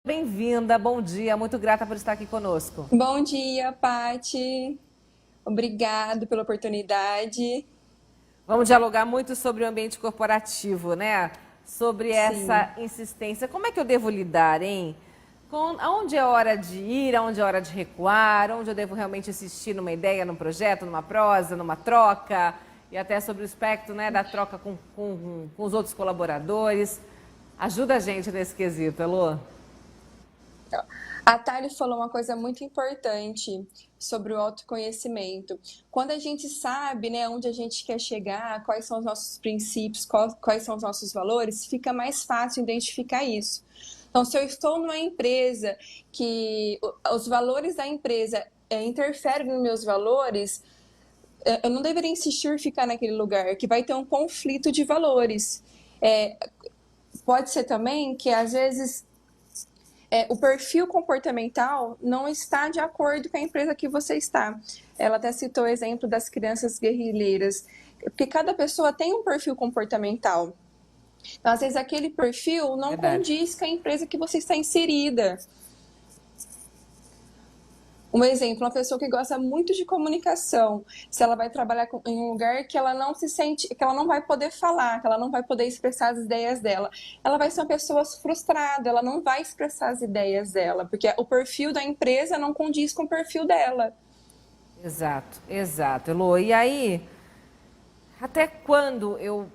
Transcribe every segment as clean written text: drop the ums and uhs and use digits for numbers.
Bem-vinda, bom dia, muito grata por estar aqui conosco. Bom dia, Pati. Obrigado pela oportunidade. Vamos dialogar muito sobre o ambiente corporativo, né? Sobre Sim. essa insistência. Como é que eu devo lidar, hein? Com aonde é hora de ir, aonde é hora de recuar, onde eu devo realmente insistir numa ideia, num projeto, numa prosa, numa troca, e até sobre o espectro, né, da troca com os outros colaboradores. Ajuda a gente nesse quesito, Elô. A Thali falou uma coisa muito importante sobre o autoconhecimento. Quando a gente sabe, né, onde a gente quer chegar, quais são os nossos princípios, quais são os nossos valores, fica mais fácil identificar isso. Então, se eu estou numa empresa que os valores da empresa interferem nos meus valores, eu não deveria insistir em ficar naquele lugar, que vai ter um conflito de valores. É, Pode ser também que, às vezes, o perfil comportamental não está de acordo com a empresa que você está. Ela até citou o exemplo das crianças guerrilheiras, porque cada pessoa tem um perfil comportamental. Então, às vezes, aquele perfil não Verdade. condiz com a empresa que você está inserida. Um exemplo, uma pessoa que gosta muito de comunicação, se ela vai trabalhar em um lugar que ela não se sente, que ela não vai poder falar, que ela não vai poder expressar as ideias dela, ela vai ser uma pessoa frustrada, ela não vai expressar as ideias dela, porque o perfil da empresa não condiz com o perfil dela. Exato, exato, Elô. E aí, até quando eu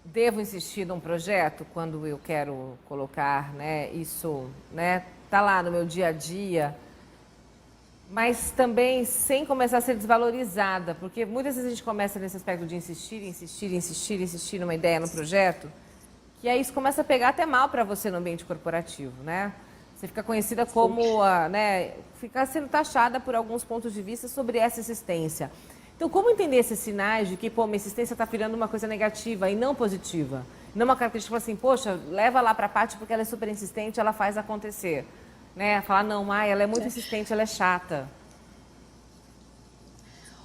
devo insistir num projeto, quando eu quero colocar, né, isso, né, tá lá no meu dia a dia, mas também sem começar a ser desvalorizada, porque muitas vezes a gente começa nesse aspecto de insistir, insistir, insistir, insistir numa ideia, no projeto, que aí isso começa a pegar até mal para você no ambiente corporativo, né? Você fica conhecida Sim. como, né, fica sendo taxada por alguns pontos de vista sobre essa insistência. Então, como entender esses sinais de que, pô, minha insistência está virando uma coisa negativa e não positiva? Não uma característica assim, poxa, leva lá para a Paty porque ela é super insistente, ela faz acontecer. Né? Falar, não, Maia, ela é muito insistente, ela é chata.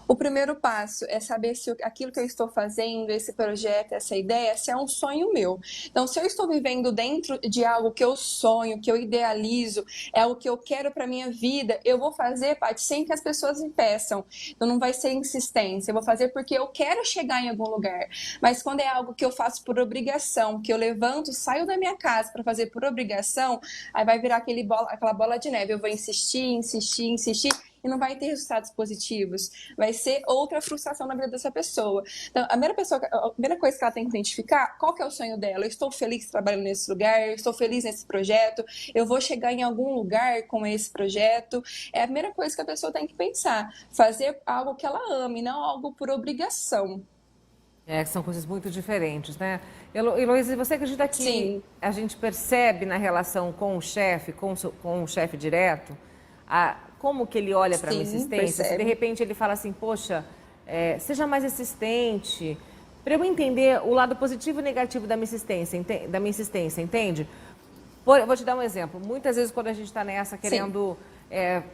O primeiro passo é saber se aquilo que eu estou fazendo, esse projeto, essa ideia, se é um sonho meu. Então, se eu estou vivendo dentro de algo que eu sonho, que eu idealizo, é algo que eu quero para minha vida, eu vou fazer, Paty, sem que as pessoas me peçam. Então, não vai ser insistência. Eu vou fazer porque eu quero chegar em algum lugar. Mas quando é algo que eu faço por obrigação, que eu levanto, saio da minha casa para fazer por obrigação, aí vai virar aquela bola de neve. Eu vou insistir, insistir, insistir e não vai ter resultados positivos. Vai ser outra frustração na vida dessa pessoa. Então, a primeira coisa que ela tem que identificar, qual que é o sonho dela? Eu estou feliz trabalhando nesse lugar, eu estou feliz nesse projeto, eu vou chegar em algum lugar com esse projeto. É a primeira coisa que a pessoa tem que pensar. Fazer algo que ela ame, não algo por obrigação. É, que são coisas muito diferentes, né? Heloísa, você acredita que Sim, a gente percebe na relação com o chefe, com o chefe direto, como que ele olha para a minha sim, insistência? Se de percebe. repente ele fala assim, poxa, seja mais insistente, para eu entender o lado positivo e negativo da minha insistência, entende? Eu vou te dar um exemplo. Muitas vezes quando a gente está nessa Sim. querendo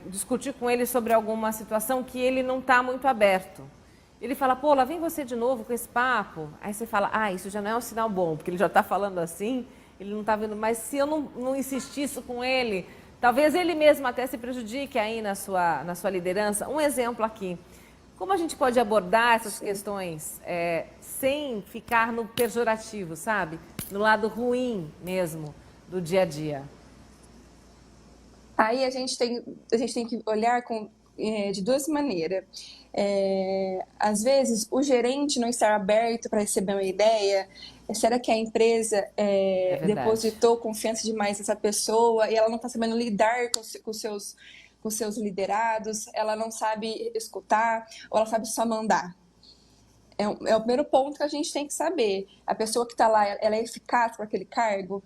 discutir com ele sobre alguma situação que ele não está muito aberto. Ele fala, pô, lá vem você de novo com esse papo. Aí você fala, isso já não é um sinal bom, porque ele já está falando assim, ele não está vendo. Mas se eu não insistisse com ele, talvez ele mesmo até se prejudique aí na sua liderança. Um exemplo aqui. Como a gente pode abordar essas Sim. questões sem ficar no pejorativo, sabe? No lado ruim mesmo do dia a dia. Aí a gente tem que olhar de duas maneiras. Às vezes, o gerente não estar aberto para receber uma ideia. Será que a empresa É verdade. depositou confiança demais nessa pessoa e ela não está sabendo lidar com seus liderados? Ela não sabe escutar ou ela sabe só mandar? É o primeiro ponto que a gente tem que saber. A pessoa que está lá, ela é eficaz para aquele cargo?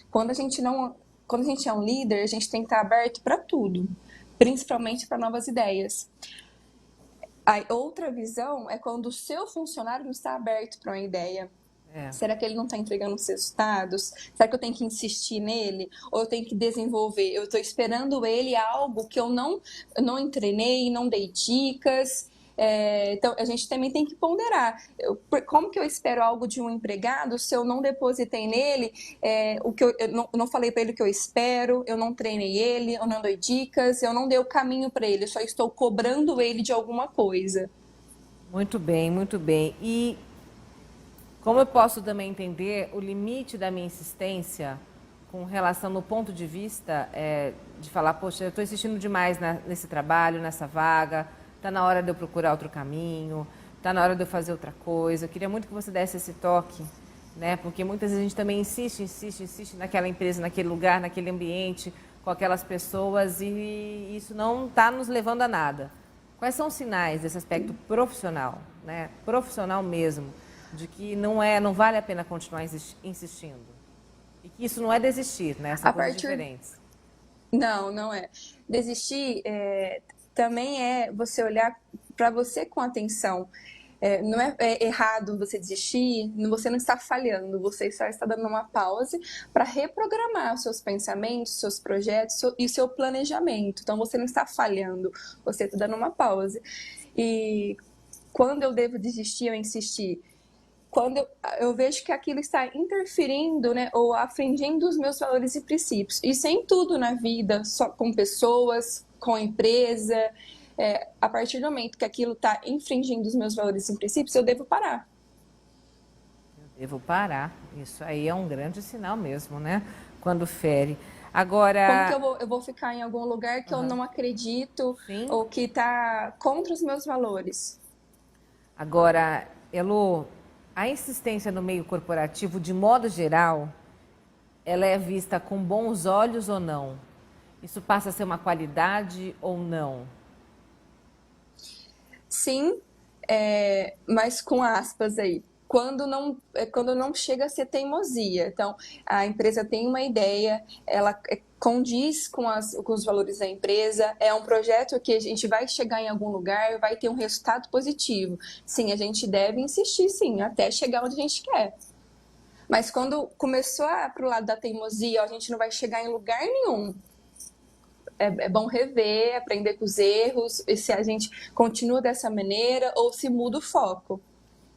Quando a gente não, quando a gente é um líder, a gente tem que estar aberto para tudo, principalmente para novas ideias. A outra visão é quando o seu funcionário não está aberto para uma ideia. É. Será que ele não está entregando os resultados? Será que eu tenho que insistir nele? Ou eu tenho que desenvolver? Eu estou esperando ele algo que eu não treinei, não dei dicas. Então, a gente também tem que ponderar. Como que eu espero algo de um empregado se eu não depositei nele o que eu não falei para ele o que eu espero, eu não treinei ele, eu não dei dicas, eu não dei o caminho para ele, eu só estou cobrando ele de alguma coisa. Muito bem, muito bem. E como eu posso também entender o limite da minha insistência com relação no ponto de vista de falar, poxa, eu estou insistindo demais nesse trabalho, nessa vaga, está na hora de eu procurar outro caminho, está na hora de eu fazer outra coisa. Eu queria muito que você desse esse toque, né? Porque muitas vezes a gente também insiste naquela empresa, naquele lugar, naquele ambiente, com aquelas pessoas e isso não está nos levando a nada. Quais são os sinais desse aspecto profissional, né? Profissional mesmo, de que não vale a pena continuar insistindo? E que isso não é desistir, né? São A coisas partir diferentes. Não, não é. Desistir também é você olhar para você com atenção. Não é errado você desistir, você não está falhando, você só está dando uma pause para reprogramar seus pensamentos, seus projetos e seu planejamento. Então você não está falhando, você está dando uma pause. E quando eu devo desistir ou insistir? Quando eu vejo que aquilo está interferindo, né, ou afligindo os meus valores e princípios. Isso é em tudo na vida, só com pessoas, com a empresa. A partir do momento que aquilo está infringindo os meus valores e princípios, eu devo parar. Eu devo parar. Isso aí é um grande sinal mesmo, né? Quando fere. Como que Agora, eu vou ficar em algum lugar que eu uhum, não acredito sim. ou que está contra os meus valores? Agora, Elo, a insistência no meio corporativo, de modo geral, ela é vista com bons olhos ou não? Isso passa a ser uma qualidade ou não? Sim, mas com aspas aí. Quando não chega a ser teimosia. Então, a empresa tem uma ideia, ela condiz com os valores da empresa, é um projeto que a gente vai chegar em algum lugar, vai ter um resultado positivo. Sim, a gente deve insistir, sim, até chegar onde a gente quer. Mas quando começou para o lado da teimosia, ó, a gente não vai chegar em lugar nenhum. É bom rever, aprender com os erros, e se a gente continua dessa maneira ou se muda o foco.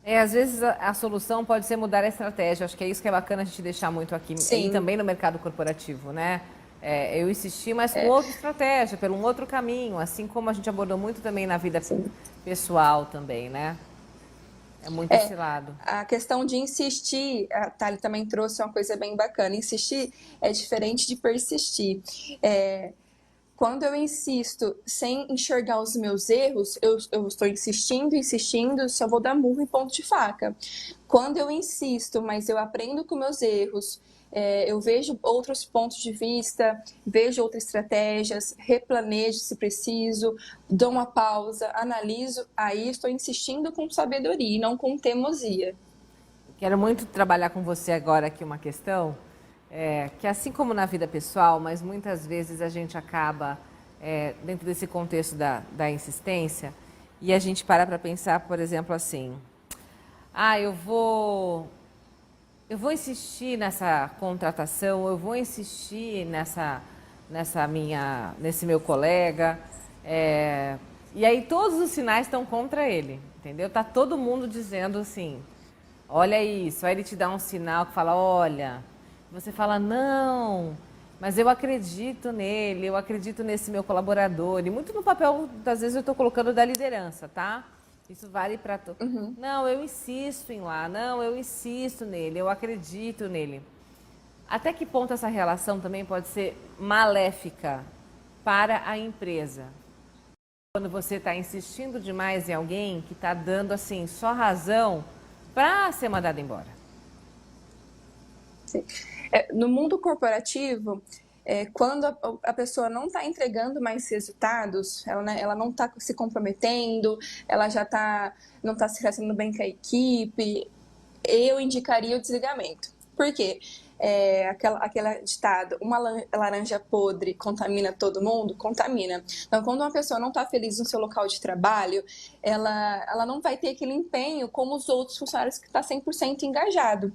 Às vezes a solução pode ser mudar a estratégia. Acho que é isso que é bacana a gente deixar muito aqui. E Sim, também no mercado corporativo, né? Eu insisti, mas com outra estratégia, pelo um outro caminho. Assim como a gente abordou muito também na vida sim. pessoal também, né? É muito esse lado. A questão de insistir, a Thali também trouxe uma coisa bem bacana. Insistir é diferente de persistir. É, Quando eu insisto sem enxergar os meus erros, eu estou insistindo, insistindo, só vou dar murro em ponto de faca. Quando eu insisto, mas eu aprendo com meus erros, eu vejo outros pontos de vista, vejo outras estratégias, replanejo se preciso, dou uma pausa, analiso, aí estou insistindo com sabedoria e não com teimosia. Quero muito trabalhar com você agora aqui uma questão, que assim como na vida pessoal, mas muitas vezes a gente acaba dentro desse contexto da insistência e a gente para pensar, por exemplo, assim, ah, eu vou insistir nessa contratação, eu vou insistir nesse meu colega, e aí todos os sinais estão contra ele, entendeu? Tá todo mundo dizendo assim, olha isso, aí ele te dá um sinal que fala, olha, você fala, não, mas eu acredito nele, eu acredito nesse meu colaborador, e muito no papel, às vezes eu estou colocando da liderança, tá? Isso vale para todo. Uhum. Não, eu insisto em lá, não, eu insisto nele, eu acredito nele. Até que ponto essa relação também pode ser maléfica para a empresa? Quando você está insistindo demais em alguém que está dando assim só razão para ser mandado embora. Sim. No mundo corporativo, quando a pessoa não está entregando mais resultados, ela não está se comprometendo, ela já não está se relacionando bem com a equipe, eu indicaria o desligamento. Por quê? Aquela ditado, uma laranja podre contamina todo mundo, contamina. Então, quando uma pessoa não está feliz no seu local de trabalho, ela não vai ter aquele empenho como os outros funcionários que estão 100% engajado.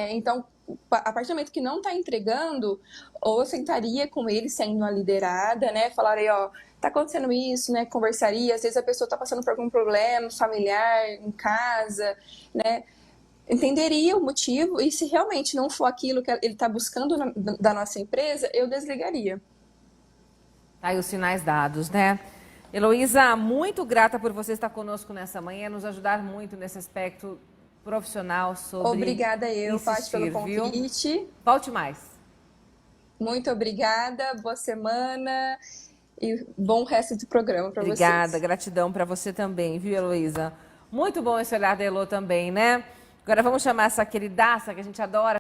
Então, a partir do momento que não está entregando, ou eu sentaria com ele sendo uma liderada, né? Falaria, ó, tá acontecendo isso, né? Conversaria, às vezes a pessoa tá passando por algum problema familiar em casa, né? Entenderia o motivo e se realmente não for aquilo que ele está buscando da nossa empresa, eu desligaria. Aí os sinais dados, né? Heloísa, muito grata por você estar conosco nessa manhã, nos ajudar muito nesse aspecto profissional sobre Obrigada Paty, pelo convite. Viu? Volte mais. Muito obrigada, boa semana e bom resto do programa para vocês. Obrigada, gratidão para você também, viu, Heloísa? Muito bom esse olhar da Elo também, né? Agora vamos chamar essa queridaça que a gente adora.